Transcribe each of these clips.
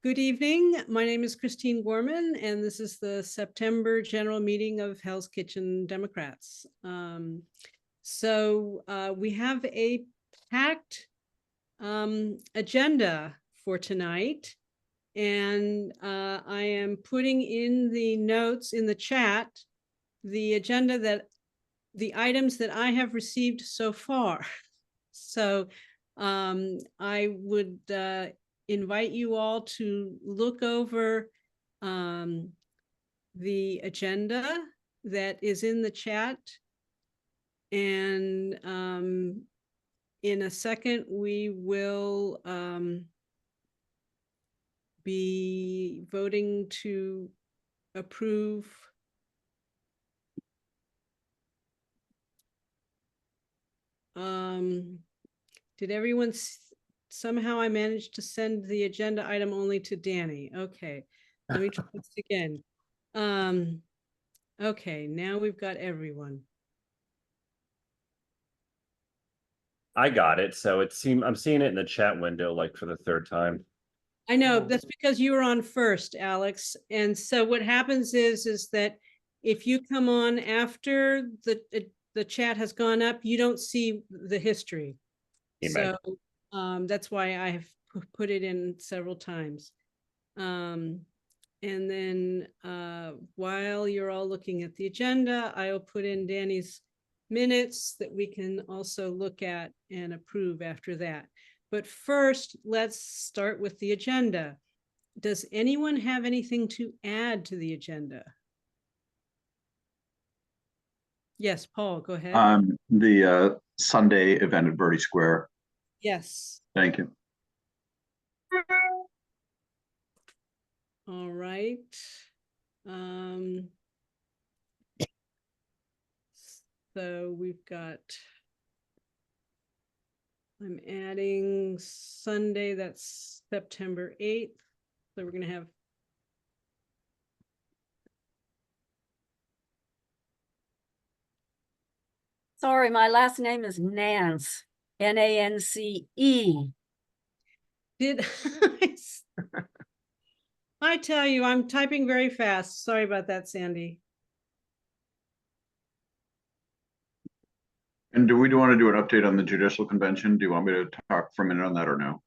Good evening. My name is Christine Gorman, and this is the September General Meeting of Hell's Kitchen Democrats. We have a packed agenda for tonight, and I am putting in the notes in the chat the agenda the items that I have received so far. So I would invite you all to look over the agenda that is in the chat. And in a second, we will be voting to approve did everyone somehow I managed to send the agenda item only to Danny. Okay, let me try this again. Okay, now we've got everyone. I got it. So I'm seeing it in the chat window like for the third time. I know that's because you were on first, Alex. And so what happens is that if you come on after the chat has gone up, you don't see the history. So that's why I've put it in several times. And then while you're all looking at the agenda, I'll put in Danny's minutes that we can also look at and approve after that. But first, let's start with the agenda. Does anyone have anything to add to the agenda? Yes, Paul, go ahead. The Sunday event at Birdie Square. Yes. Thank you. All right. So we've got, I'm adding Sunday, that's September 8th. So we're going to have Sorry, my last name is Nance, N-A-N-C-E. Did I tell you, I'm typing very fast. Sorry about that, Sandy. And do we want to do an update on the judicial convention? Do you want me to talk for a minute on that or no?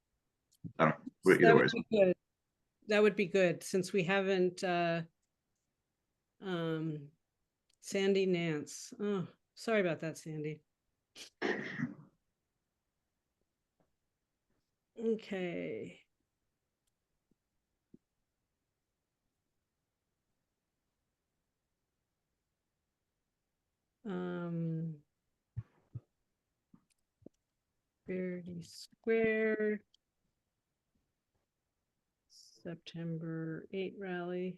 I don't, either way. Good. That would be good since we haven't Sandy Nance. Oh, sorry about that, Sandy. Okay. Birdie Square, September 8 rally.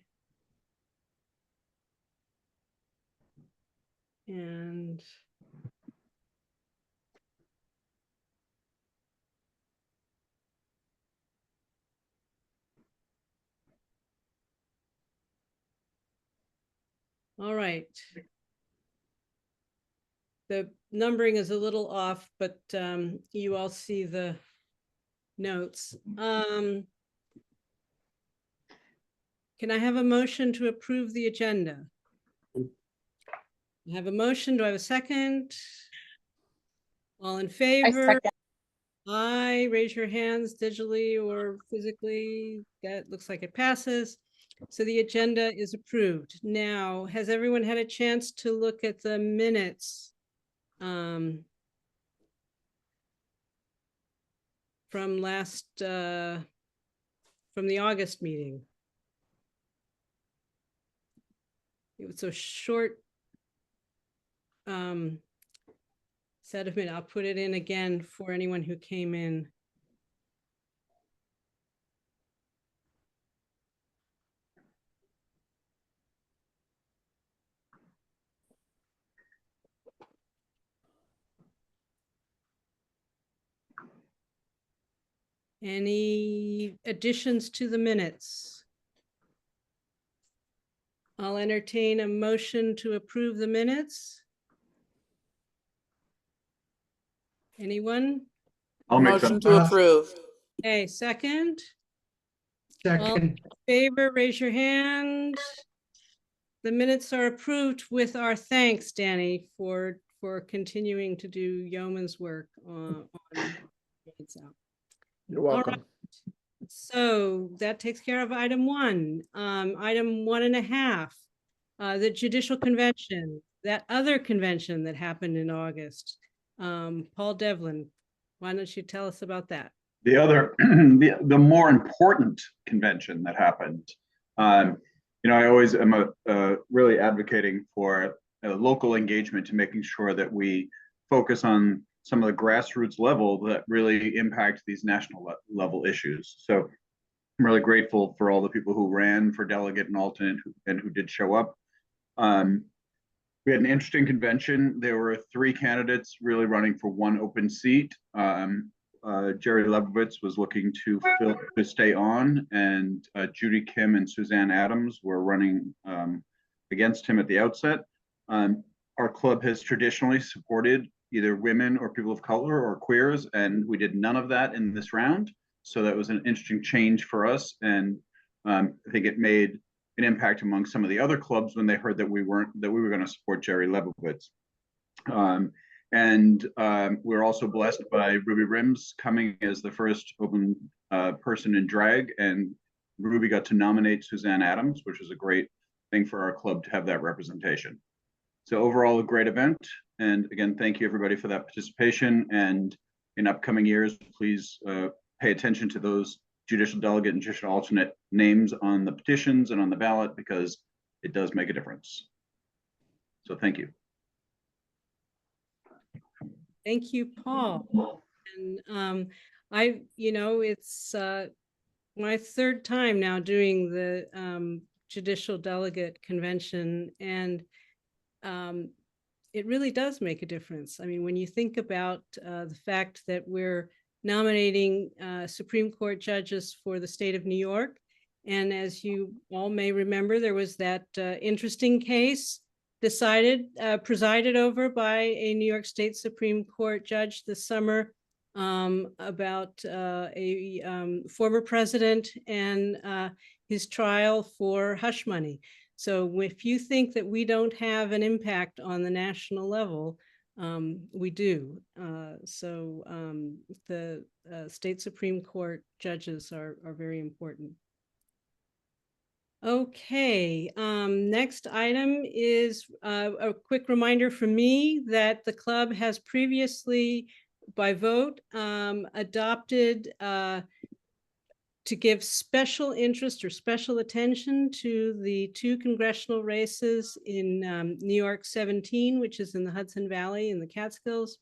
And all right. The numbering is a little off, but you all see the notes. Can I have a motion to approve the agenda? I have a motion. Do I have a second? All in favor? Aye, raise your hands digitally or physically. That looks like it passes. So the agenda is approved. Now, has everyone had a chance to look at the minutes from last, from the August meeting? It was so short set of minutes. I'll put it in again for anyone who came in. Any additions to the minutes? I'll entertain a motion to approve the minutes. Anyone? I'll make Motion to approve. Okay, second. Second, Favor, raise your hand. The minutes are approved with our thanks, Danny, for continuing to do yeoman's work on. you're All right. welcome. So that takes care of item 1. Item 1.5, the judicial convention, that other convention that happened in August. Paul Devlin, why don't you tell us about that? The other, the more important convention that happened, I always am really advocating for local engagement to making sure that we focus on some of the grassroots level that really impact these national level issues. So I'm really grateful for all the people who ran for delegate and alternate and who did show up. We had an interesting convention. There were 3 candidates really running for 1 open seat. Jerry Lebovitz was looking to stay on, and Judy Kim and Suzanne Adams were running against him at the outset. Our club has traditionally supported either women or people of color or queers, and we did none of that in this round. So that was an interesting change for us, and I think it made an impact among some of the other clubs when they heard that we were going to support Jerry Lebovitz. We're also blessed by Ruby Rims coming as the first open person in drag, and Ruby got to nominate Suzanne Adams, which is a great thing for our club to have that representation. So overall, a great event. And again, thank you everybody for that participation. And in upcoming years, please pay attention to those judicial delegate and judicial alternate names on the petitions and on the ballot, because it does make a difference. So thank you. Thank you, Paul. And it's my 3rd time now doing the judicial delegate convention, and it really does make a difference. I mean, when you think about the fact that we're nominating Supreme Court judges for the state of New York, and as you all may remember, there was that interesting case presided over by a New York State Supreme Court judge this summer about a former president and his trial for hush money. So if you think that we don't have an impact on the national level, we do. The state Supreme Court judges are very important. Okay, next item is a quick reminder from me that the club has previously, by vote, adopted to give special interest or special attention to the 2 congressional races in New York 17, which is in the Hudson Valley in the Catskills,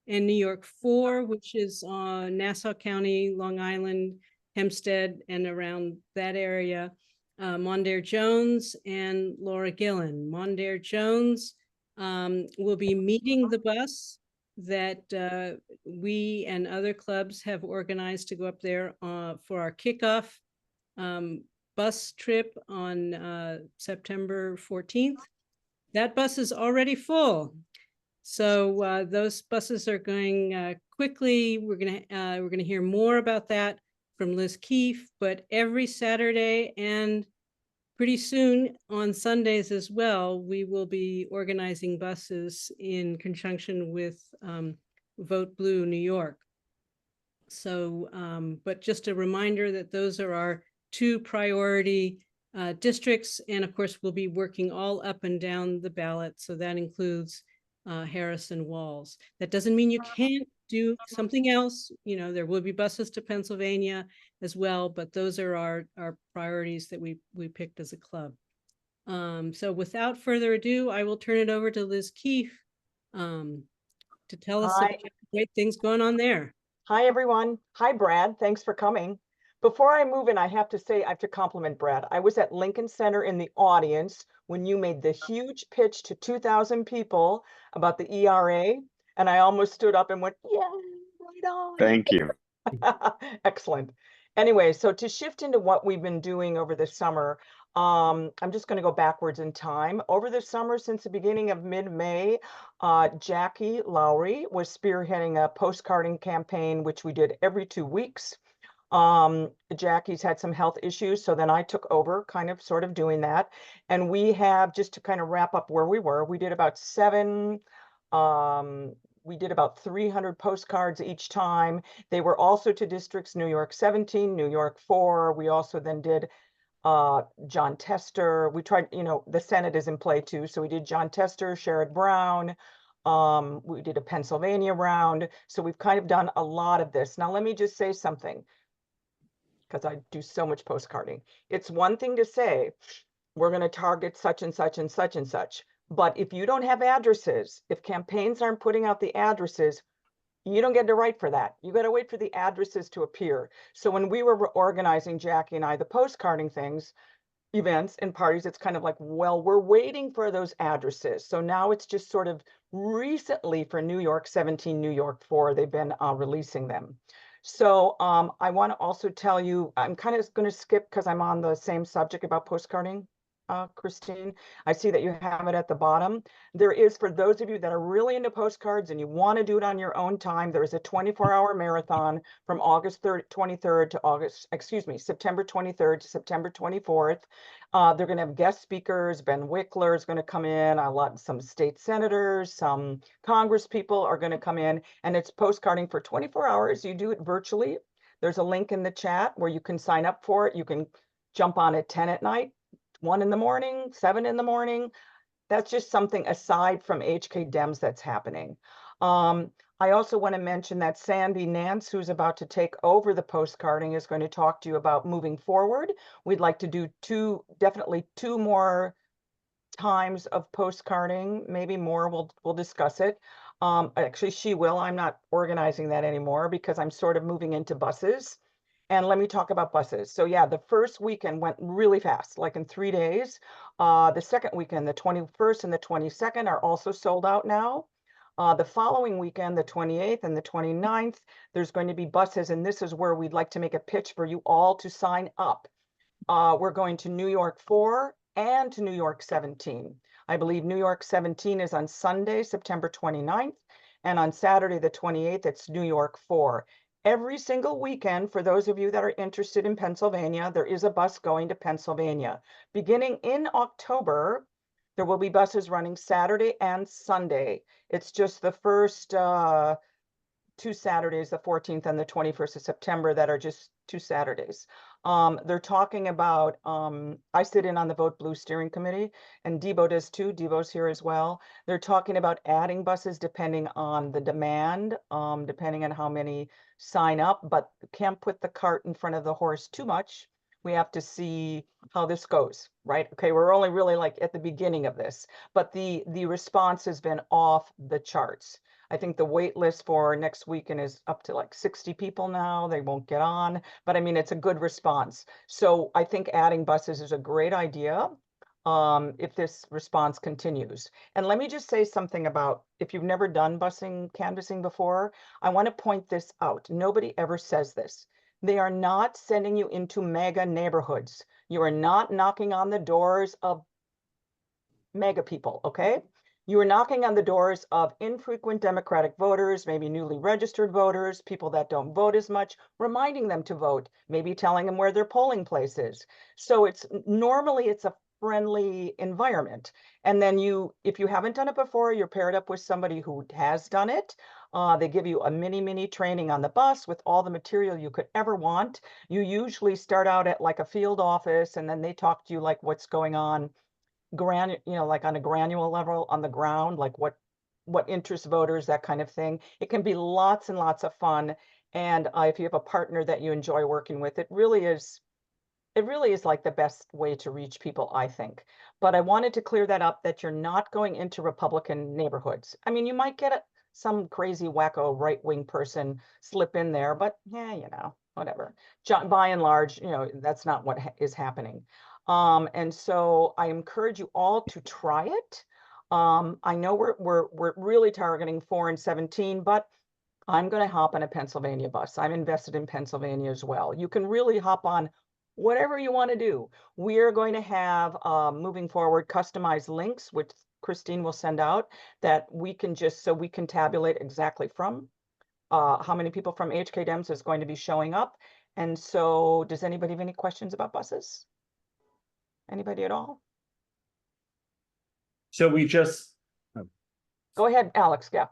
and New York 4, which is Nassau County, Long Island, Hempstead, and around that area. Mondaire Jones and Laura Gillen. Mondaire Jones will be meeting the bus that we and other clubs have organized to go up there for our kickoff bus trip on September 14th. That bus is already full. So those buses are going quickly. We're gonna hear more about that from Liz Keefe, but every Saturday and pretty soon on Sundays as well, we will be organizing buses in conjunction with Vote Blue New York. So, but just a reminder that those are our 2 priority districts. And of course, we'll be working all up and down the ballot. So that includes Harris and Walls. That doesn't mean you can't do something else. There will be buses to Pennsylvania as well, but those are our priorities that we picked as a club. So without further ado, I will turn it over to Liz Keefe to tell us about the great things going on there. Hi, everyone. Hi, Brad. Thanks for coming. Before I move in, I have to say, I have to compliment Brad. I was at Lincoln Center in the audience when you made the huge pitch to 2,000 people about the ERA, and I almost stood up and went, yeah, right on. Thank you. Excellent. Anyway, so to shift into what we've been doing over the summer, I'm just going to go backwards in time. Over the summer, since the beginning of mid-May, Jackie Lowry was spearheading a postcarding campaign, which we did every 2 weeks. Jackie's had some health issues, so then I took over kind of sort of doing that. And we have, just to kind of wrap up where we were, we did about we did about 300 postcards each time. They were also to districts, New York 17, New York 4. We also then did John Tester. We tried, you know, the Senate is in play too. So we did John Tester, Sherrod Brown. We did a Pennsylvania round. So we've kind of done a lot of this. Now, let me just say something, because I do so much postcarding. It's one thing to say, we're going to target such and such and such and such. But if you don't have addresses, if campaigns aren't putting out the addresses, you don't get to write for that. You got to wait for the addresses to appear. So when we were organizing, Jackie and I, the postcarding things, events and parties, it's kind of like, well, we're waiting for those addresses. So now it's just sort of recently for New York 17, New York 4, they've been releasing them. So I want to also tell you, I'm kind of going to skip because I'm on the same subject about postcarding. Christine, I see that you have it at the bottom. There is, for those of you that are really into postcards and you want to do it on your own time, there is a 24-hour marathon from August 23rd to September 23rd to September 24th. They're going to have guest speakers. Ben Wickler is going to come in. Some state senators, some Congress people are going to come in, and it's postcarding for 24 hours. You do it virtually. There's a link in the chat where you can sign up for it. You can jump on at 10 at night, 1 in the morning, 7 in the morning. That's just something aside from HK Dems that's happening. I also want to mention that Sandy Nance, who's about to take over the postcarding, is going to talk to you about moving forward. We'd like to do definitely two more times of postcarding, maybe more. We'll discuss it. Actually, she will. I'm not organizing that anymore because I'm sort of moving into buses. And let me talk about buses. So yeah, the first weekend went really fast, like in 3 days. The second weekend, the 21st and the 22nd, are also sold out now. The following weekend, the 28th and the 29th, there's going to be buses. And this is where we'd like to make a pitch for you all to sign up. We're going to New York 4 and to New York 17. I believe New York 17 is on Sunday, September 29th. And on Saturday, the 28th, it's New York 4. Every single weekend, for those of you that are interested in Pennsylvania, there is a bus going to Pennsylvania. Beginning in October, there will be buses running Saturday and Sunday. It's just the first 2 Saturdays, the 14th and the 21st of September, that are just 2 Saturdays. They're talking about, I sit in on the Vote Blue steering committee, and Debo does too. Debo's here as well. They're talking about adding buses depending on the demand, depending on how many sign up, but can't put the cart in front of the horse too much. We have to see how this goes, right? Okay, we're only really like at the beginning of this, but the response has been off the charts. I think the wait list for next weekend is up to like 60 people now. They won't get on, but I mean, it's a good response. So I think adding buses is a great idea if this response continues. And let me just say something about, if you've never done busing canvassing before, I want to point this out. Nobody ever says this. They are not sending you into mega neighborhoods. You are not knocking on the doors of mega people, okay? You are knocking on the doors of infrequent Democratic voters, maybe newly registered voters, people that don't vote as much, reminding them to vote, maybe telling them where their polling place is. So it's normally it's a friendly environment. And then if you haven't done it before, you're paired up with somebody who has done it. They give you a mini training on the bus with all the material you could ever want. You usually start out at like a field office, and then they talk to you like what's going on like on a granular level on the ground, like what interests voters, that kind of thing. It can be lots and lots of fun. And if you have a partner that you enjoy working with, it really is like the best way to reach people, I think. But I wanted to clear that up, that you're not going into Republican neighborhoods. I mean, you might get some crazy wacko right-wing person slip in there, but yeah, whatever. By and large, that's not what is happening. And so I encourage you all to try it. I know we're really targeting 4 and 17, but I'm going to hop on a Pennsylvania bus. I'm invested in Pennsylvania as well. You can really hop on whatever you want to do. We are going to have, moving forward, customized links, which Christine will send out, that we can so we can tabulate exactly from how many people from HK Dems is going to be showing up. And so does anybody have any questions about buses? Anybody at all? So we just Go ahead, Alex. Yeah.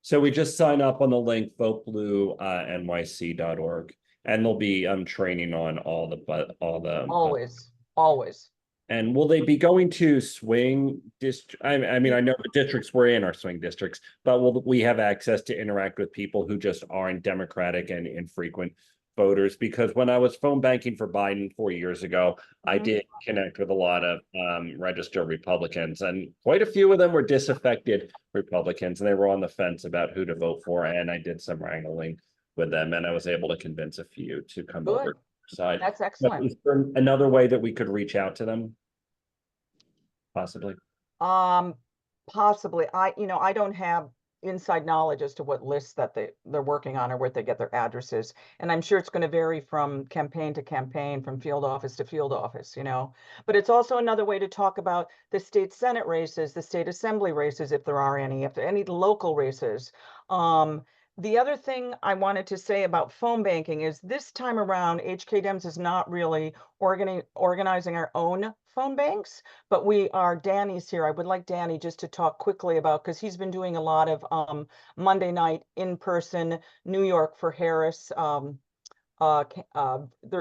So we just sign up on the link voteblue.nyc.org, and there'll be training on all the Always, always. And will they be going to swing district? I mean, I know the districts we're in are swing districts, but will we have access to interact with people who just aren't Democratic and infrequent voters? Because when I was phone banking for Biden 4 years ago, I Mhm. did connect with a lot of registered Republicans, and quite a few of them were disaffected Republicans, and they were on the fence about who to vote for. And I did some wrangling with them, and I was able to convince a few to come over Good. to the side. That's But excellent. is there another way that we could reach out to them? Possibly. Possibly. I don't have inside knowledge as to what lists that they're working on or where they get their addresses. And I'm sure it's going to vary from campaign to campaign, from field office to field office, But it's also another way to talk about the state Senate races, the state assembly races, if there are any, if there are any local races. The other thing I wanted to say about phone banking is this time around, HK Dems is not really organizing our own phone banks, but Danny's here. I would like Danny just to talk quickly about, because he's been doing a lot of Monday night in-person New York for Harris. They're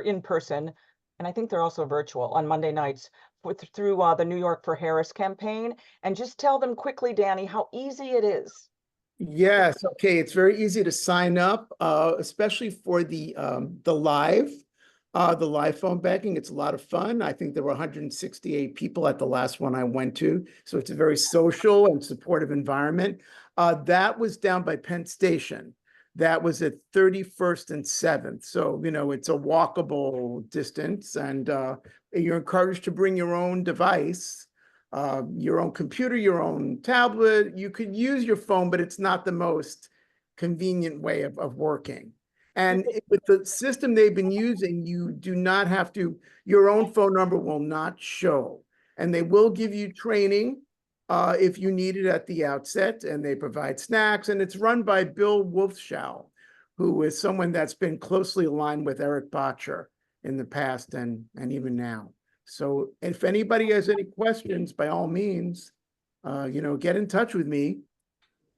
in person, and I think they're also virtual on Monday nights through the New York for Harris campaign. And just tell them quickly, Danny, how easy it is. Yes, okay. It's very easy to sign up, especially for the live phone banking. It's a lot of fun. I think there were 168 people at the last one I went to. So it's a very social and supportive environment. That was down by Penn Station. That was at 31st and 7th. So, it's a walkable distance, and you're encouraged to bring your own device. Your own computer, your own tablet. You could use your phone, but it's not the most convenient way of working. And with the system they've been using, you do not have to, your own phone number will not show. And they will give you training if you need it at the outset, and they provide snacks. And it's run by Bill Wolfschow, who is someone that's been closely aligned with Eric Botcher in the past and even now. So if anybody has any questions, by all means, get in touch with me.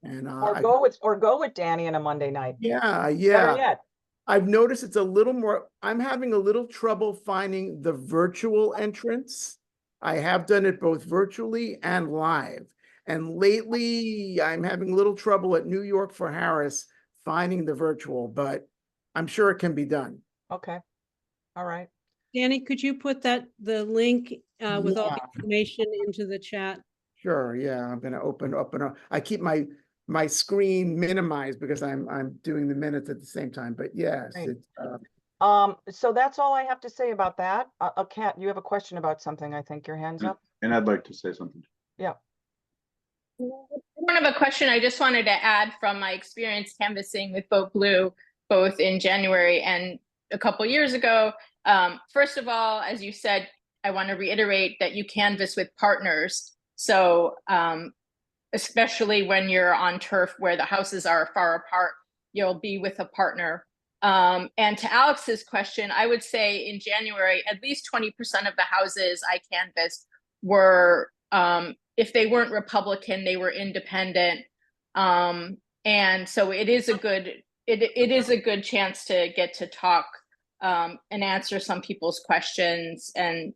And Or go with Danny on a Monday night. yeah. Better yet. I've noticed it's a little more, I'm having a little trouble finding the virtual entrance. I have done it both virtually and live. And lately I'm having a little trouble at New York for Harris finding the virtual, but I'm sure it can be done. Okay. All right. Danny, could you put the link with all the Yeah. information into the chat? Sure. Yeah. I'm going to open up. I keep my screen minimized because I'm doing the minutes at the same time. But yes, Right. it's So that's all I have to say about that. Kat, you have a question about something, I think. Your hand's up. And I'd like to say something. Yeah. I don't have a question. I just wanted to add from my experience canvassing with Vote Blue, both in January and a couple years ago. First of all, as you said, I want to reiterate that you canvass with partners. So especially when you're on turf where the houses are far apart, you'll be with a partner. And to Alex's question, I would say in January, at least 20% of the houses I canvassed were, if they weren't Republican, they were independent. And so it is a good chance to get to talk and answer some people's questions and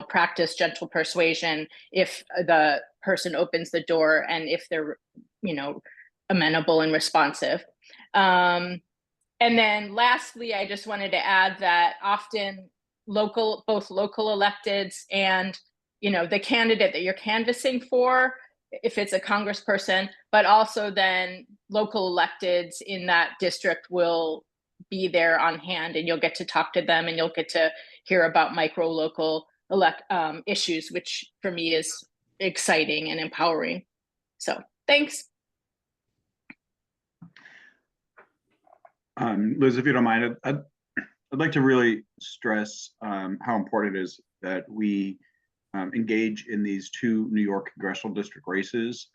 practice gentle persuasion if the person opens the door and if they're amenable and responsive. And then lastly, I just wanted to add that often both local electeds and the candidate that you're canvassing for, if it's a congressperson, but also then local electeds in that district will be there on hand, and you'll get to talk to them and you'll get to hear about micro local issues, which for me is exciting and empowering. So thanks. Liz, if you don't mind, I'd like to really stress how important it is that we engage in these two New York congressional district races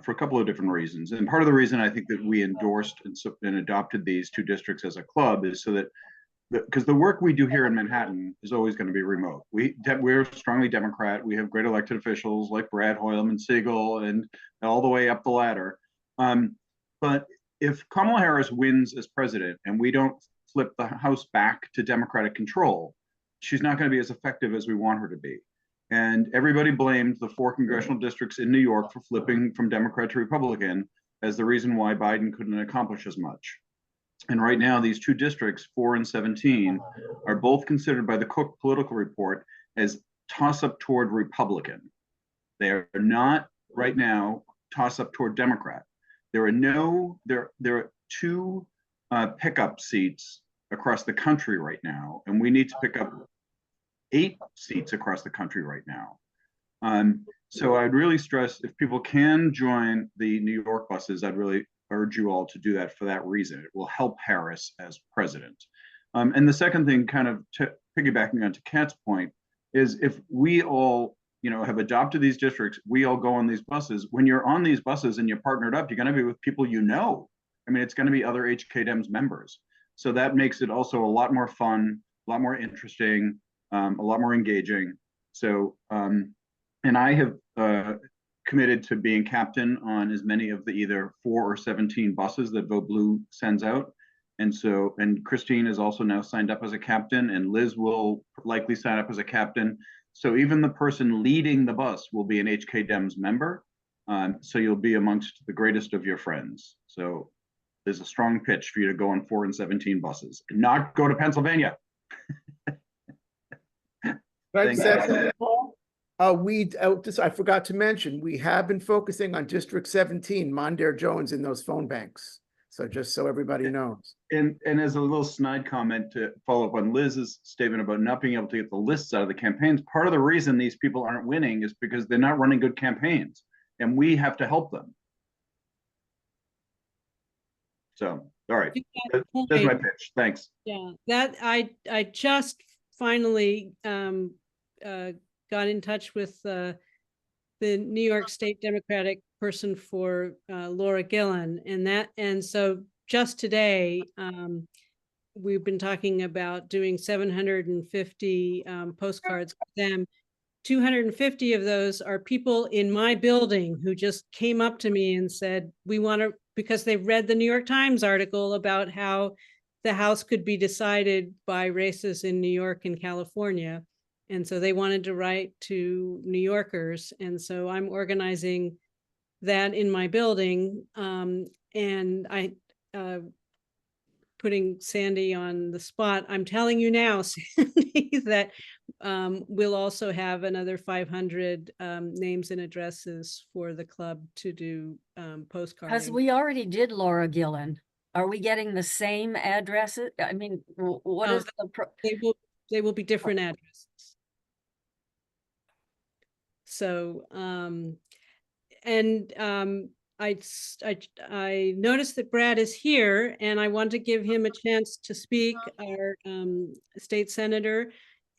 for a couple of different reasons. And part of the reason I think that we endorsed and adopted these two districts as a club is so that because the work we do here in Manhattan is always going to be remote. We're strongly Democrat. We have great elected officials like Brad Hoylman and Siegel and all the way up the ladder. But if Kamala Harris wins as president and we don't flip the House back to Democratic control, she's not going to be as effective as we want her to be. And everybody blamed the 4 congressional districts in New York for flipping from Democrat to Republican as the reason why Biden couldn't accomplish as much. And right now, these 2 districts, 4 and 17, are both considered by the Cook Political Report as toss-up toward Republican. They are not right now toss-up toward Democrat. There are 2 pickup seats across the country right now, and we need to pick up 8 seats across the country right now. So I'd really stress, if people can join the New York buses, I'd really urge you all to do that for that reason. It will help Harris as president. And the second thing, kind of piggybacking onto Kat's point, is if we all, have adopted these districts, we all go on these buses. When you're on these buses and you're partnered up, you're going to be with people you know. I mean, it's going to be other HK Dems members. So that makes it also a lot more fun, a lot more interesting, a lot more engaging. So, and I have committed to being captain on as many of the either 4 or 17 buses that Vote Blue sends out. And Christine is also now signed up as a captain, and Liz will likely sign up as a captain. So even the person leading the bus will be an HK Dems member. So you'll be amongst the greatest of your friends. So there's a strong pitch for you to go on 4 and 17 buses, and not go to Pennsylvania. Right, Senator Paul? I forgot to mention, we have been focusing on District 17, Mondaire Jones in those phone banks. So just so everybody knows. And as a little snide comment to follow up on Liz's statement about not being able to get the lists out of the campaigns, part of the reason these people aren't winning is because they're not running good campaigns, and we have to help them. So, all right, that's my pitch. Thanks. Yeah, that I just finally got in touch with the New York State Democratic person for Laura Gillen, and so just today we've been talking about doing 750 postcards with them. 250 of those are people in my building who just came up to me and said, we want to, because they read the New York Times article about how the House could be decided by races in New York and California. And so they wanted to write to New Yorkers. And so I'm organizing that in my building. And I, putting Sandy on the spot, I'm telling you now, Sandy, that we'll also have another 500 names and addresses for the club to do postcards. Because we already did Laura Gillen. Are we getting the same addresses? I mean, what is the they will be different addresses. So, I noticed that Brad is here, and I want to give him a chance to speak, our state senator.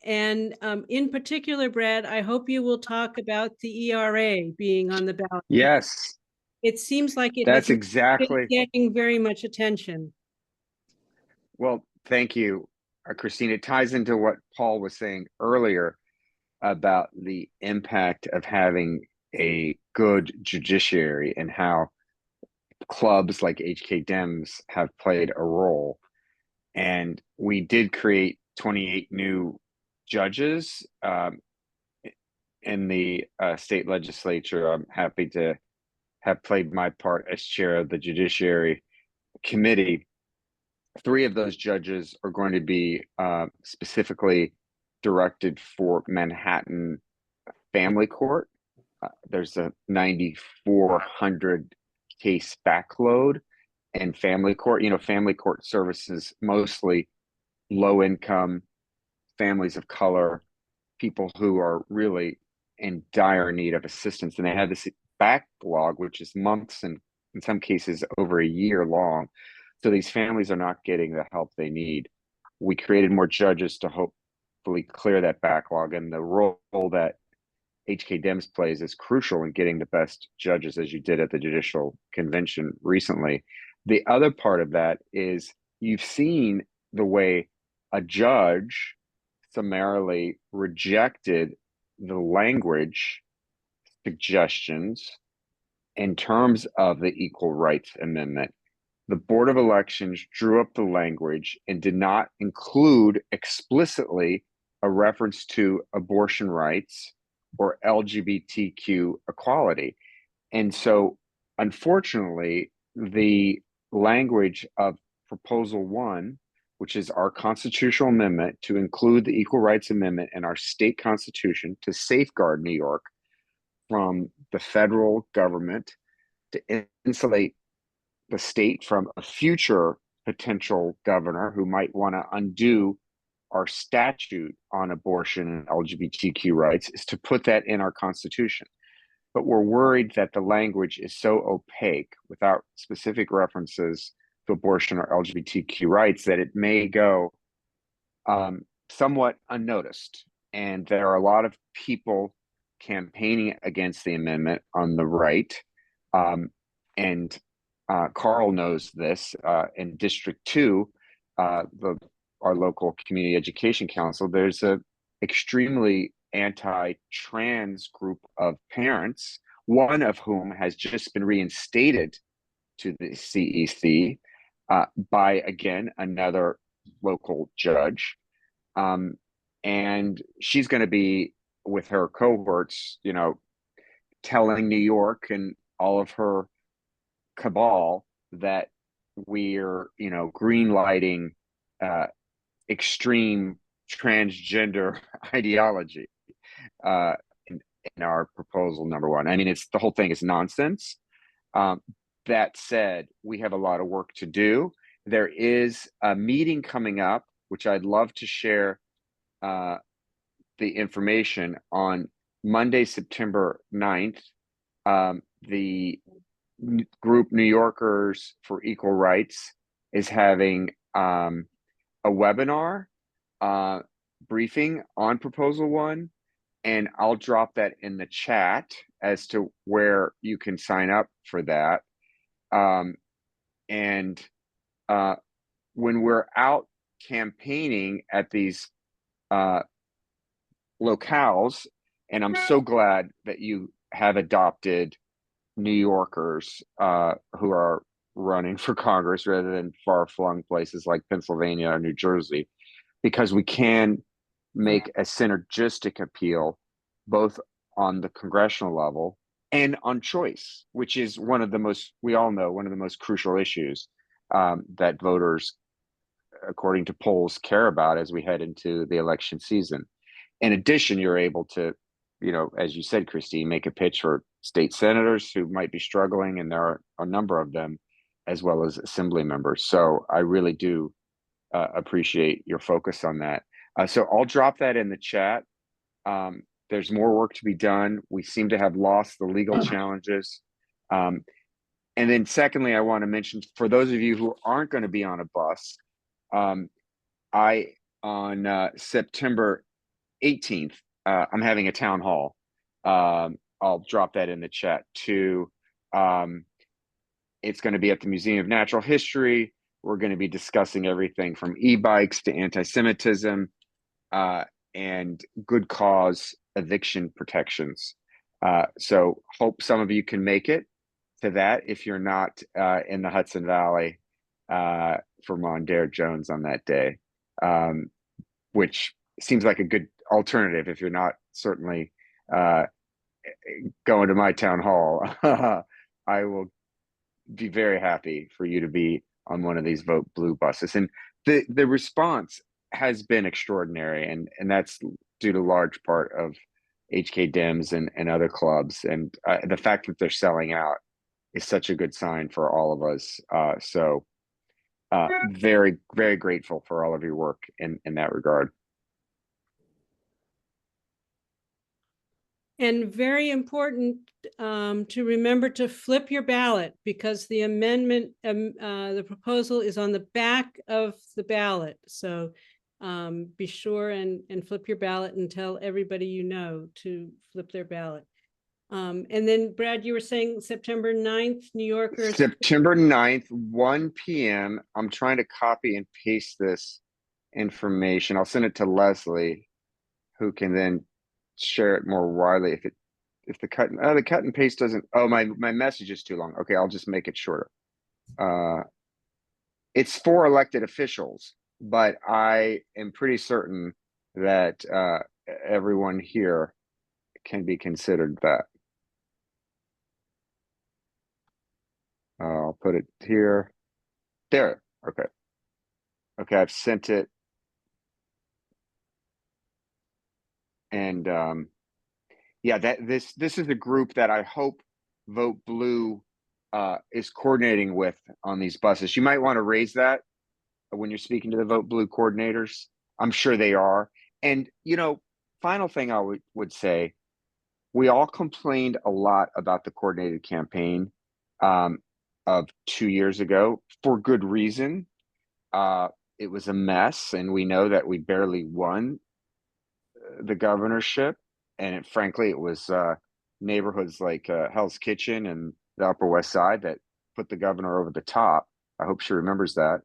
And in particular, Brad, I hope you will talk about the ERA being on the ballot. Yes. It seems like That's has exactly been getting very much attention. Well, thank you, Christine. It ties into what Paul was saying earlier about the impact of having a good judiciary and how clubs like HK Dems have played a role. And we did create 28 new judges in the state legislature. I'm happy to have played my part as chair of the Judiciary Committee. 3 of those judges are going to be specifically directed for Manhattan Family Court. There's a 9,400 case backload, and Family Court, Family Court services mostly low income families of color, people who are really in dire need of assistance. And they have this backlog, which is months and in some cases over a year long. So these families are not getting the help they need. We created more judges to hopefully clear that backlog, and the role that HK Dems plays is crucial in getting the best judges, as you did at the Judicial Convention recently. The other part of that is you've seen the way a judge summarily rejected the language suggestions in terms of the Equal Rights Amendment. The Board of Elections drew up the language and did not include explicitly a reference to abortion rights or LGBTQ equality. And so, unfortunately, the language of Proposal 1, which is our constitutional amendment to include the Equal Rights Amendment in our state constitution to safeguard New York from the federal government, to insulate the state from a future potential governor who might want to undo our statute on abortion and LGBTQ rights, is to put that in our constitution. But we're worried that the language is so opaque without specific references to abortion or LGBTQ rights that it may go somewhat unnoticed. And there are a lot of people campaigning against the amendment on the right. And Carl knows this. In District 2, our local community education council, there's a extremely anti-trans group of parents, one of whom has just been reinstated to the CEC by, again, another local judge. And she's going to be with her cohorts, telling New York and all of her cabal that we're, green lighting extreme transgender ideology in our proposal number 1. I mean, the whole thing is nonsense. That said, we have a lot of work to do. There is a meeting coming up, which I'd love to share the information on Monday, September 9th. The group New Yorkers for Equal Rights is having a webinar briefing on Proposal 1, and I'll drop that in the chat as to where you can sign up for that. And when we're out campaigning at these locales, and I'm so glad that you have adopted New Yorkers who are running for Congress rather than far-flung places like Pennsylvania or New Jersey, because we can make a synergistic appeal both on the congressional level and on choice, which is one of the most crucial issues that voters, according to polls, care about as we head into the election season. In addition, you're able to, as you said, Christine, make a pitch for state senators who might be struggling, and there are a number of them, as well as assembly members. So I really do appreciate your focus on that. So I'll drop that in the chat. There's more work to be done. We seem to have lost the legal challenges. And then secondly, I want to mention, for those of you who aren't going to be on a bus, on September 18th, I'm having a town hall. I'll drop that in the chat too. It's going to be at the Museum of Natural History. We're going to be discussing everything from e-bikes to anti-Semitism and good cause eviction protections. So hope some of you can make it to that if you're not in the Hudson Valley for Mondaire Jones on that day, which seems like a good alternative if you're not certainly going to my town hall. I will be very happy for you to be on one of these Vote Blue buses. And the response has been extraordinary, and that's due to large part of HK Dems and other clubs. And the fact that they're selling out is such a good sign for all of us. So very, very grateful for all of your work in that regard. And very important to remember to flip your ballot, because the amendment, the proposal is on the back of the ballot. So be sure and flip your ballot and tell everybody you know to flip their ballot. And then Brad, you were saying September 9th, New Yorkers. September 9th, 1 p.m. I'm trying to copy and paste this information. I'll send it to Leslie, who can then share it more widely. If the cut and paste doesn't, oh, my message is too long. Okay, I'll just make it shorter. It's for elected officials, but I am pretty certain that everyone here can be considered that. I'll put it here. There. Okay. Okay, I've sent it. And yeah, this is a group that I hope Vote Blue is coordinating with on these buses. You might want to raise that when you're speaking to the Vote Blue coordinators. I'm sure they are. And, final thing I would say, we all complained a lot about the coordinated campaign of 2 years ago for good reason. It was a mess, and we know that we barely won the governorship. And frankly, it was neighborhoods like Hell's Kitchen and the Upper West Side that put the governor over the top. I hope she remembers that.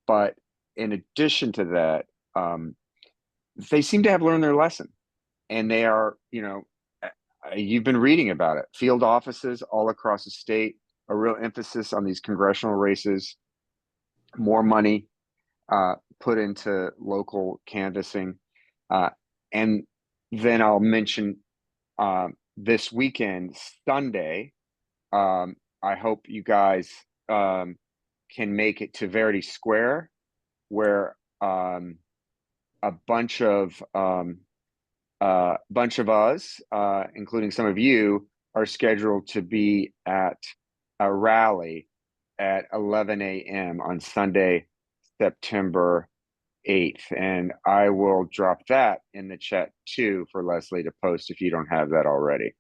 But in addition to that, they seem to have learned their lesson. And they are, you've been reading about it. Field offices all across the state, a real emphasis on these congressional races, more money put into local canvassing. And then I'll mention this weekend, Sunday, I hope you guys can make it to Verity Square, where a bunch of us, including some of you, are scheduled to be at a rally at 11 a.m. on Sunday, September 8th. And I will drop that in the chat too for Leslie to post if you don't have that already.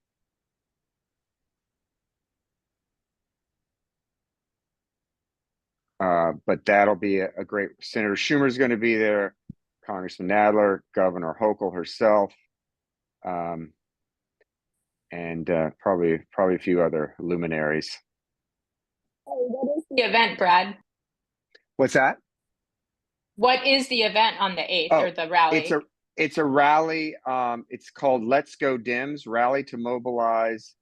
But that'll be a great. Senator Schumer's going to be there, Congressman Nadler, Governor Hochul herself, and probably a few other luminaries. What is the event, Brad? What's that? What is the event on the 8th or the rally? It's a rally. It's called Let's Go Dems, Rally to Mobilize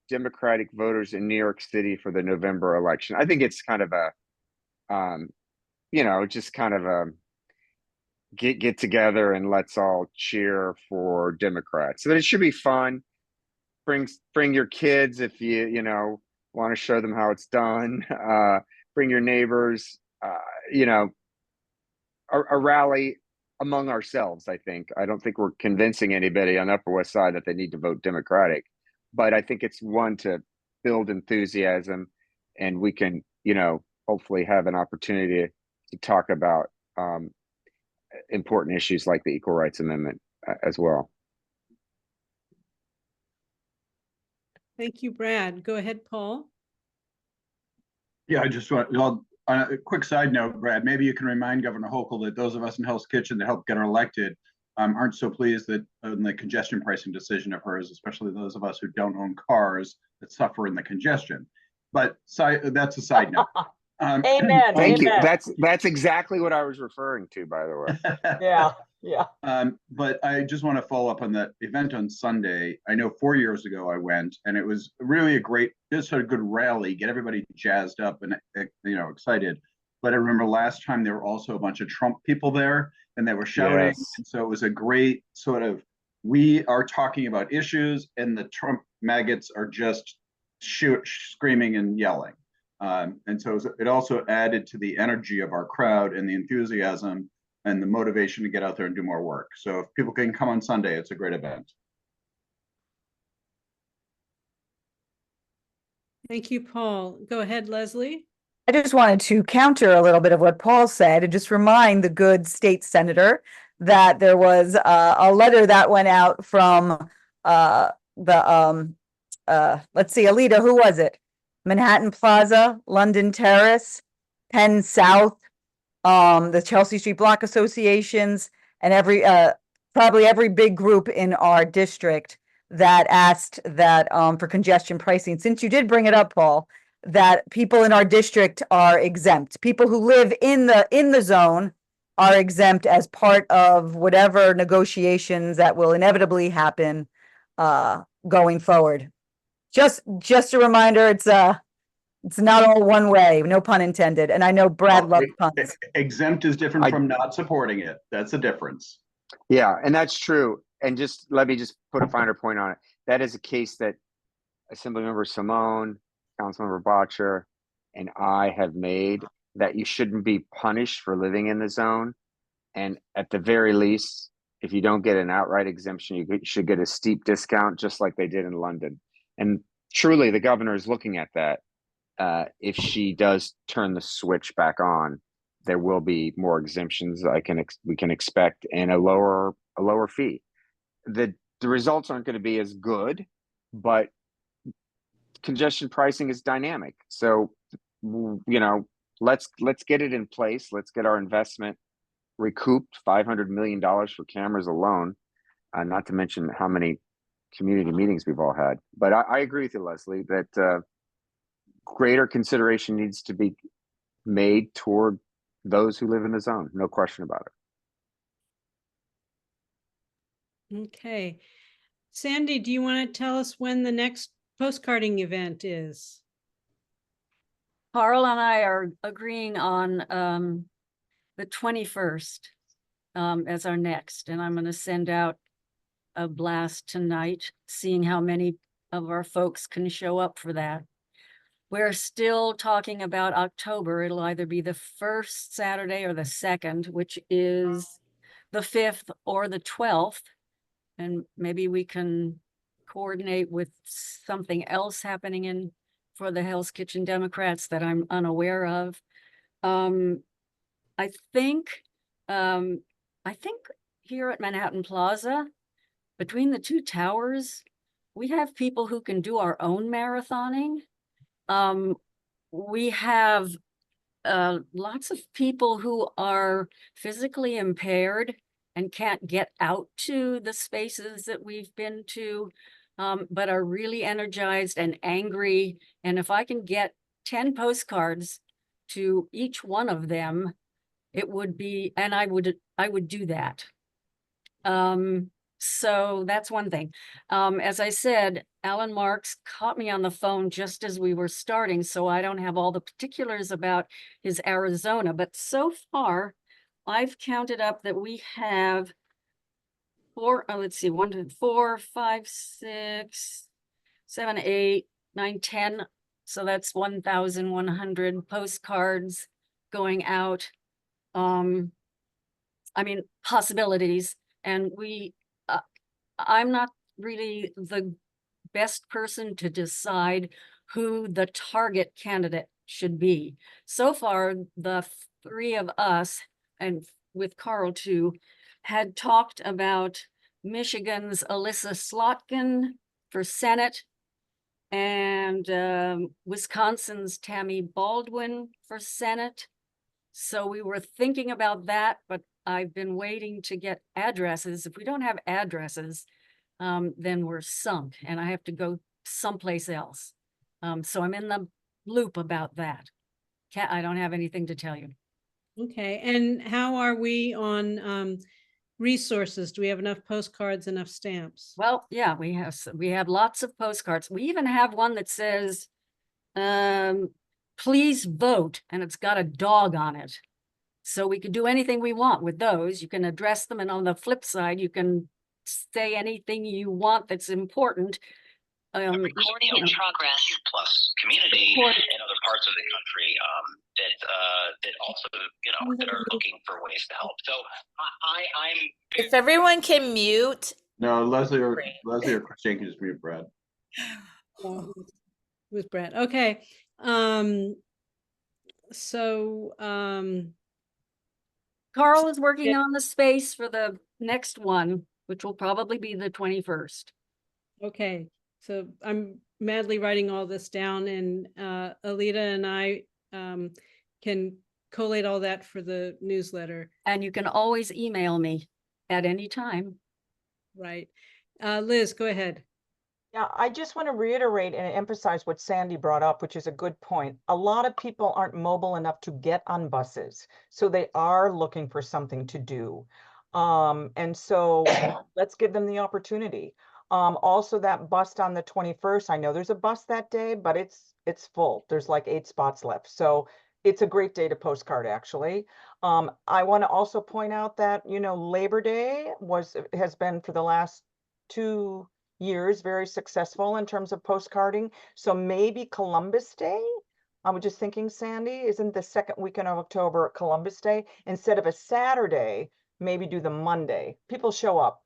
Democratic Voters in New York City for the November election. I think it's kind of a just kind of a get together and let's all cheer for Democrats. So it should be fun. Bring your kids if you want to show them how it's done. Bring your neighbors. A rally among ourselves. I don't think we're convincing anybody on the Upper West Side that they need to vote Democratic, but I think it's one to build enthusiasm, and we can hopefully have an opportunity to talk about important issues like the Equal Rights Amendment as well. Thank you, Brad. Go ahead, Paul. Yeah, I just want a quick side note, Brad. Maybe you can remind Governor Hochul that those of us in Hell's Kitchen that helped get her elected aren't so pleased that in the congestion pricing decision of hers, especially those of us who don't own cars that suffer in the congestion. But that's a side note. Amen. Thank you. Amen. That's exactly what I was referring to, by the way. Yeah. But I just want to follow up on that event on Sunday. I know 4 years ago I went, and it was really just a good rally, get everybody jazzed up and excited. But I remember last time there were also a bunch of Trump people there, and they were shouting. Yes. And so it was a great sort of, we are talking about issues, and the Trump maggots are just screaming and yelling. And so it also added to the energy of our crowd and the enthusiasm and the motivation to get out there and do more work. So if people can come on Sunday, it's a great event. Thank you, Paul. Go ahead, Leslie. I just wanted to counter a little bit of what Paul said and just remind the good state senator that there was a letter that went out from let's see, Alita, who was it? Manhattan Plaza, London Terrace, Penn South, the Chelsea Street Block Associations, and probably every big group in our district that asked that for congestion pricing. Since you did bring it up, Paul, that people in our district are exempt. People who live in the zone are exempt as part of whatever negotiations that will inevitably happen going forward. Just a reminder, it's not all one way, no pun intended. And I know Brad loves puns. Exempt is different I- from not supporting it. That's a difference. Yeah, and that's true. And just let me just put a finer point on it. That is a case that Assemblymember Simone, Councilmember Botcher, and I have made, that you shouldn't be punished for living in the zone. And at the very least, if you don't get an outright exemption, you should get a steep discount, just like they did in London. And truly, the governor is looking at that. If she does turn the switch back on, there will be more exemptions we can expect, and a lower fee. The results aren't going to be as good, but congestion pricing is dynamic. So, let's get it in place. Let's get our investment recouped, $500 million for cameras alone, not to mention how many community meetings we've all had. But I agree with you, Leslie, that greater consideration needs to be made toward those who live in the zone. No question about it. Okay. Sandy, do you want to tell us when the next postcarding event is? Carl and I are agreeing on the 21st as our next, and I'm going to send out a blast tonight, seeing how many of our folks can show up for that. We're still talking about October. It'll either be the first Saturday or the second, which is the 5th or the 12th. And maybe we can coordinate with something else happening for the Hell's Kitchen Democrats that I'm unaware of. I think here at Manhattan Plaza, between the two towers, we have people who can do our own marathoning. We have lots of people who are physically impaired and can't get out to the spaces that we've been to, but are really energized and angry. And if I can get 10 postcards to each one of them, it would be, and I would do that. So that's one thing. As I said, Alan Marks caught me on the phone just as we were starting, so I don't have all the particulars about his Arizona, but so far I've counted up that we have 1, 2, 4, 5, 6, 7, 8, 9, 10. So that's 1,100 postcards going out. I mean, possibilities. And I'm not really the best person to decide who the target candidate should be. So far, the three of us, and with Carl too, had talked about Michigan's Alyssa Slotkin for Senate and Wisconsin's Tammy Baldwin for Senate. So we were thinking about that, but I've been waiting to get addresses. If we don't have addresses, then we're sunk and I have to go someplace else. So I'm in the loop about that. I don't have anything to tell you. Okay, and how are we on resources? Do we have enough postcards, enough stamps? Well, yeah, we have lots of postcards. We even have one that says, please vote, and it's got a dog on it. So we could do anything we want with those. You can address them, and on the flip side, you can say anything you want that's important. Recording in progress. Plus community in other parts of the country that also that are looking for ways to help. So I'm. If everyone can mute. No, Leslie or Christine can just mute Brad. With Brad. Okay. Carl is working on the space for the next one, which will probably be the 21st. Okay. So I'm madly writing all this down, and Alita and I can collate all that for the newsletter. And you can always email me at any time. Right. Liz, go ahead. Yeah, I just want to reiterate and emphasize what Sandy brought up, which is a good point. A lot of people aren't mobile enough to get on buses, so they are looking for something to do. And so let's give them the opportunity. Also that bus on the 21st, I know there's a bus that day, but it's full. There's like 8 spots left. So it's a great day to postcard, actually. I want to also point out that, you know, Labor Day has been for the last 2 years very successful in terms of postcarding. So maybe Columbus Day. I was just thinking, Sandy, isn't the second weekend of October Columbus Day? Instead of a Saturday, maybe do the Monday. People show up.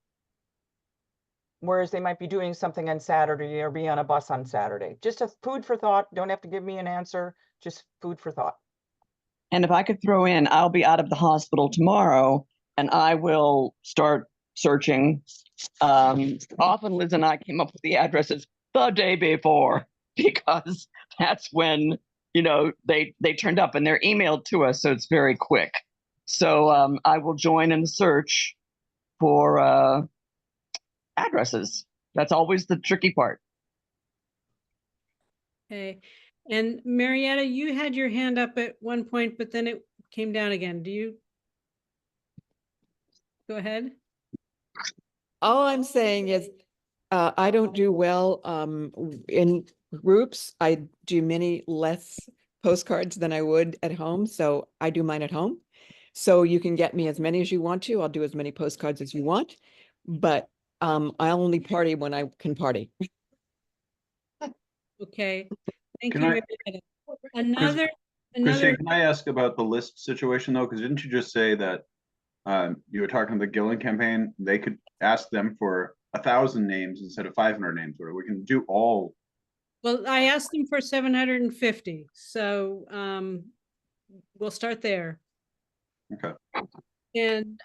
Whereas they might be doing something on Saturday or be on a bus on Saturday. Just a food for thought. Don't have to give me an answer, just food for thought. And if I could throw in, I'll be out of the hospital tomorrow and I will start searching. Often Liz and I came up with the addresses the day before because that's when, you know, they turned up and they're emailed to us. So it's very quick. So I will join in the search for addresses. That's always the tricky part. Okay. And Marietta, you had your hand up at one point, but then it came down again. Do you? Go ahead. All I'm saying is, I don't do well in groups. I do many less postcards than I would at home, so I do mine at home. So you can get me as many as you want to. I'll do as many postcards as you want, but I only party when I can party. Okay. Thank Can you, I- Marietta. Another Christine, can I ask about the list situation though? Because didn't you just say that you were talking to the Gillen campaign? They could ask them for 1,000 names instead of 500 names, or we can do all. Well, I asked them for 750, so we'll start there. Okay. And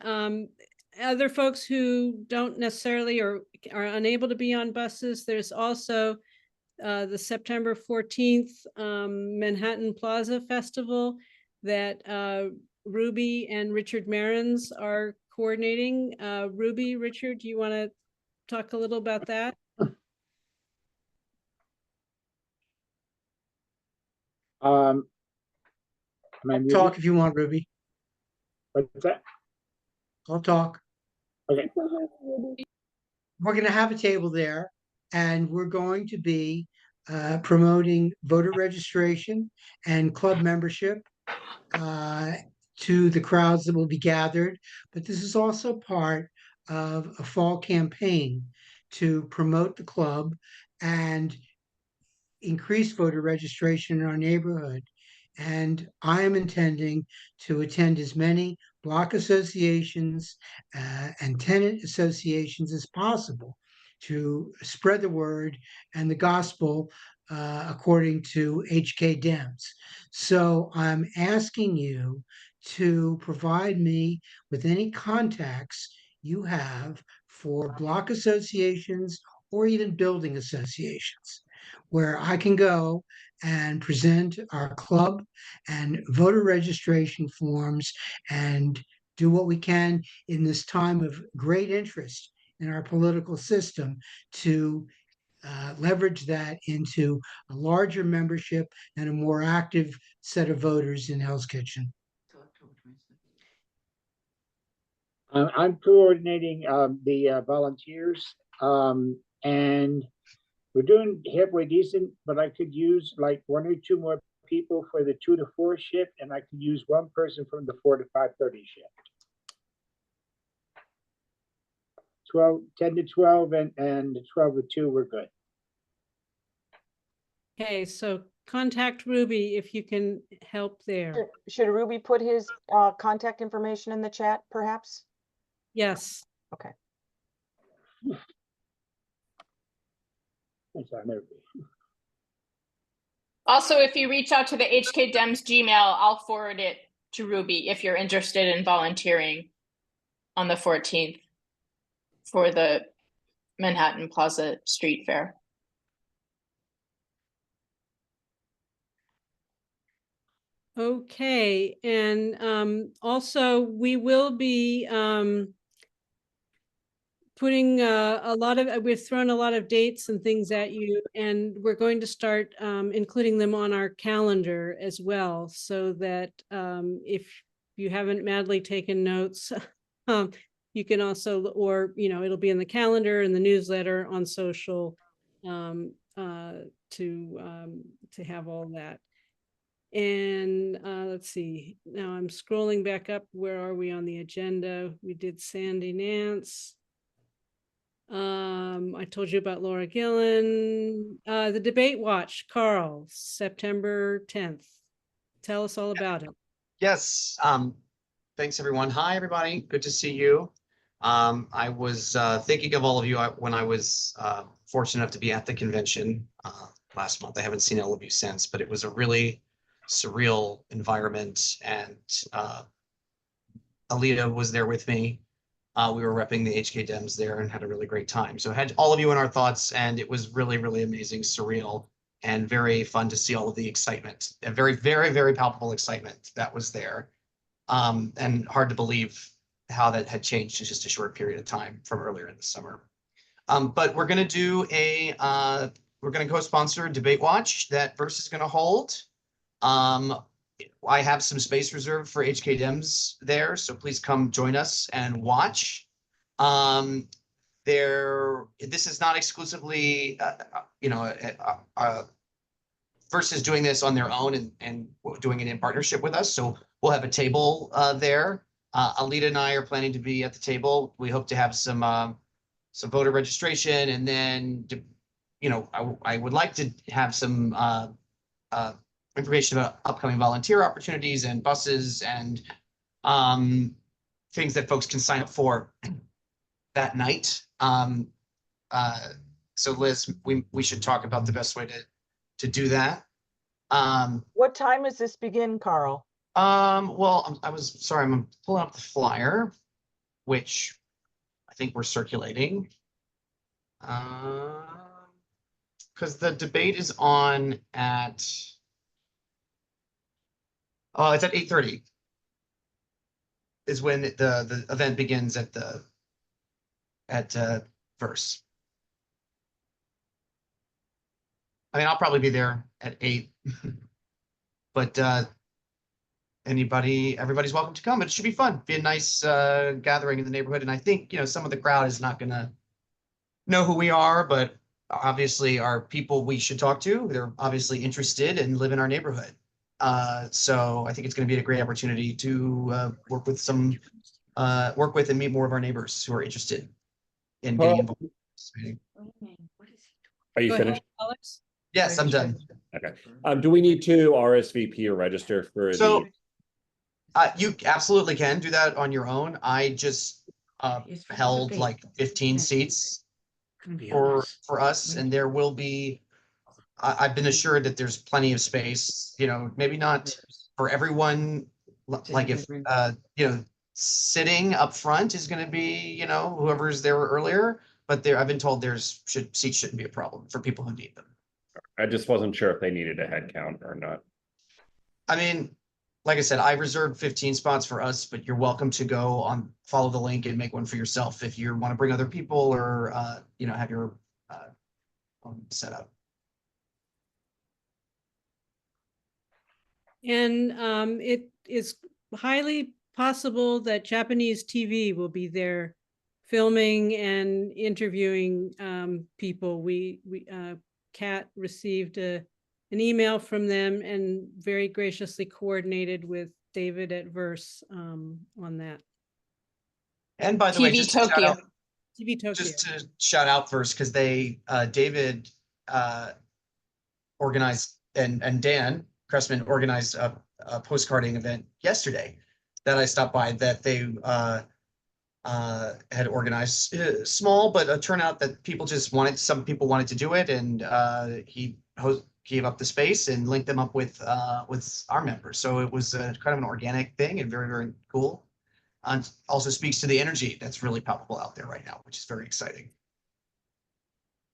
other folks who don't necessarily or are unable to be on buses, there's also the September 14th Manhattan Plaza Festival that Ruby and Richard Marins are coordinating. Ruby, Richard, do you want to talk a little about that? Talk if you want, Ruby. What's that? I'll talk. Okay. We're going to have a table there, and we're going to be promoting voter registration and club membership to the crowds that will be gathered. But this is also part of a fall campaign to promote the club and increase voter registration in our neighborhood. And I am intending to attend as many block associations and tenant associations as possible to spread the word and the gospel according to HK Dems. So I'm asking you to provide me with any contacts you have for block associations or even building associations where I can go and present our club and voter registration forms and do what we can in this time of great interest in our political system to leverage that into a larger membership and a more active set of voters in Hell's Kitchen. I'm coordinating the volunteers, and we're doing halfway decent, but I could use like 1 or 2 more people for the 2 to 4 shift, and I could use 1 person from the 4 to 5:30 shift. 10 to 12 and 12 to 2, we're good. Okay, so contact Ruby if you can help there. Should Ruby put his contact information in the chat, perhaps? Yes. Okay. Also, if you reach out to the HK Dems Gmail, I'll forward it to Ruby if you're interested in volunteering on the 14th for the Manhattan Plaza Street Fair. Okay, and also we will be putting we're throwing a lot of dates and things at you, and we're going to start including them on our calendar as well, so that if you haven't madly taken notes, you can also, or it'll be in the calendar, in the newsletter, on social, to have all that. And let's see, now I'm scrolling back up. Where are we on the agenda? We did Sandy Nance. I told you about Laura Gillen. The debate watch, Carl, September 10th. Tell us all about it. Yes. Thanks everyone. Hi everybody. Good to see you. I was thinking of all of you when I was fortunate enough to be at the convention last month. I haven't seen all of you since, but it was a really surreal environment, and Alita was there with me. We were repping the HK Dems there and had a really great time. So I had all of you in our thoughts, and it was really, really amazing, surreal, and very fun to see all of the excitement, and very, very, very palpable excitement that was there. And hard to believe how that had changed in just a short period of time from earlier in the summer. But we're going to do we're going to co-sponsor a debate watch that Verse is going to hold. I have some space reserved for HK Dems there, so please come join us and watch. This is not exclusively, Verse is doing this on their own and doing it in partnership with us. So we'll have a table there. Alita and I are planning to be at the table. We hope to have some voter registration, and then, I would like to have some information about upcoming volunteer opportunities and buses and things that folks can sign up for that night. So Liz, we should talk about the best way to do that. What time does this begin, Carl? Well, I'm pulling up the flyer, which I think we're circulating. Because the debate is on at, it's at 8:30 is when the event begins at Verse. I mean, I'll probably be there at 8, but everybody's welcome to come. It should be fun. Be a nice gathering in the neighborhood. And I think, some of the crowd is not gonna know who we are, but obviously are people we should talk to. They're obviously interested and live in our neighborhood. So I think it's going to be a great opportunity to work with and meet more of our neighbors who are interested in being involved. Are you Go ahead, finished? Alex? Yes, I'm done. Okay. Do we need to RSVP or register for So you absolutely can do that on your own. I just held like 15 seats for us, and there will be, I've been assured that there's plenty of space, maybe not for everyone, like if sitting up front is going to be, whoever's there earlier, but I've been told seats shouldn't be a problem for people who need them. I just wasn't sure if they needed a head count or not. I mean, like I said, I reserved 15 spots for us, but you're welcome to follow the link and make one for yourself if you want to bring other people or, have your own setup. And it is highly possible that Japanese TV will be there filming and interviewing people. Kat received an email from them and very graciously coordinated with David at Verse on that. And by the way, TV Tokyo. TV Tokyo. Just to shout out Verse, because David organized and Dan Cressman organized a postcarding event yesterday that I stopped by that they had organized, small, but a turnout that some people wanted to do it, and he gave up the space and linked them up with our members. So it was kind of an organic thing and very, very cool. And also speaks to the energy that's really palpable out there right now, which is very exciting.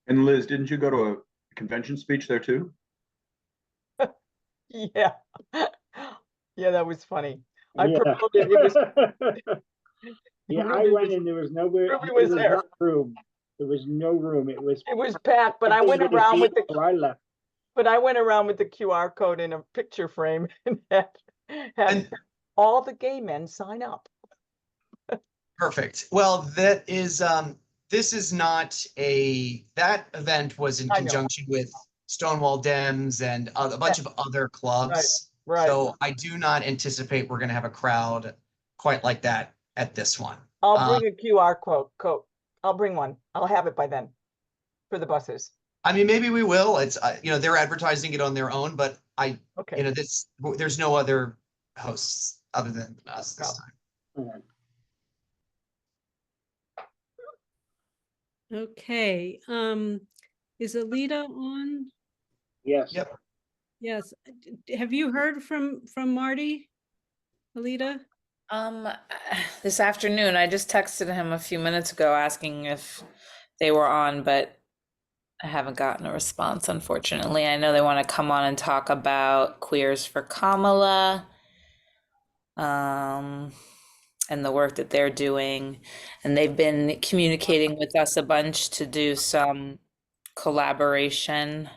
And Liz, didn't you go to a convention speech there too? Yeah. Yeah, that was funny. I Yeah. promoted Yeah, I Ruby went was- and there was nowhere, Ruby there was was there. not room. There was no room. It was. packed, but I went around with the, So I left. but I went around with the QR code in a picture frame and had And- all the gay men sign up. Perfect. Well, that is, this is not that event was in I know. conjunction with Stonewall Dems and a bunch of other clubs. Right. So I do not anticipate we're gonna have a crowd quite like that at this one. I'll bring a QR code. I'll bring one. I'll have it by then for the buses. I mean, maybe we will. It's, they're advertising it on their own, but Okay. there's no other hosts other than us this time. Okay, is Alita on? Yes. Yep. Yes. Have you heard from Marty? Alita? This afternoon, I just texted him a few minutes ago asking if they were on, but I haven't gotten a response, unfortunately. I know they want to come on and talk about Queers for Kamala, and the work that they're doing. And they've been communicating with us a bunch to do some collaboration,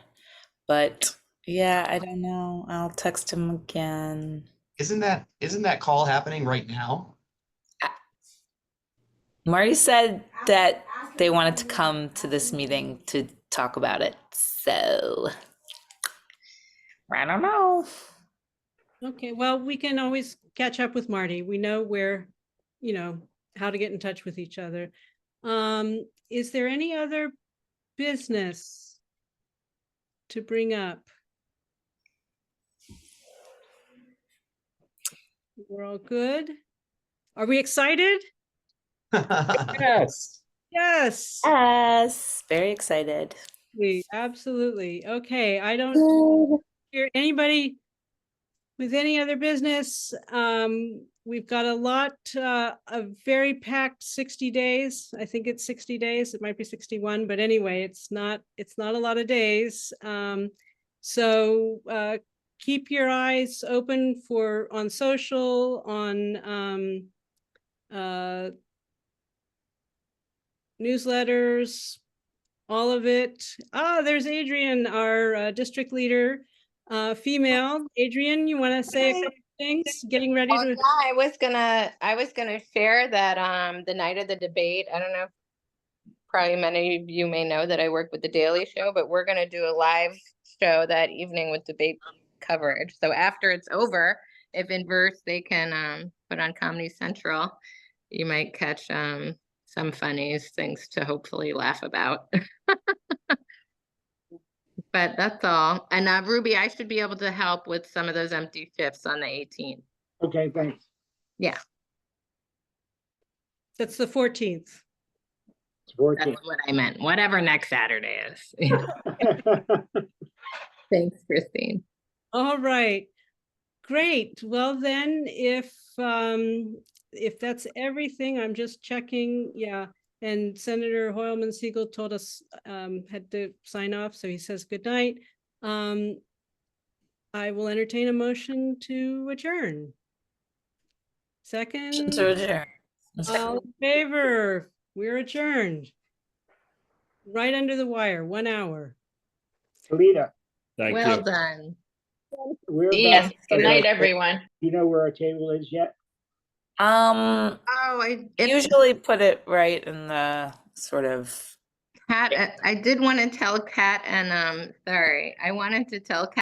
but yeah, I don't know. I'll text him again. Isn't that call happening right now? Marty said that they wanted to come to this meeting to talk about it. So I don't know. Okay, well, we can always catch up with Marty. We know where, how to get in touch with each other. Is there any other business to bring up? We're all good? Are we excited? Yes. Yes. Yes, very excited. Absolutely. Okay, I don't hear anybody with any other business. We've got a lot, a very packed 60 days. I think it's 60 days. It might be 61, but anyway, it's not a lot of days. So keep your eyes open on social, on newsletters, all of it. There's Adrian, our district leader, female. Adrian, you want to say a couple things? Getting ready to. Yeah, I was gonna share that the night of the debate. I don't know if probably many of you may know that I work with the Daily Show, but we're gonna do a live show that evening with debate coverage. So after it's over, if in verse they can put on Comedy Central, you might catch some funnies, things to hopefully laugh about. But that's all. And Ruby, I should be able to help with some of those empty shifts on the 18th. Okay, thanks. Yeah, That's the 14th. It's 14. that's what I meant. Whatever next Saturday is. Thanks, Christine. All right. Great. Well, then, if that's everything, I'm just checking. Yeah. And Senator Hoylman Siegel told us had to sign off, so he says good night. I will entertain a motion to adjourn. Second. To adjourn. All in favor? We're adjourned. Right under the wire, 1 hour. Alita, Thank Well you. done. we're Yes, about. good night, okay, everyone. Do you know where our table is yet? Oh, I Usually put it right in the sort of Kat, I did want to tell Kat and sorry, I wanted to tell Kat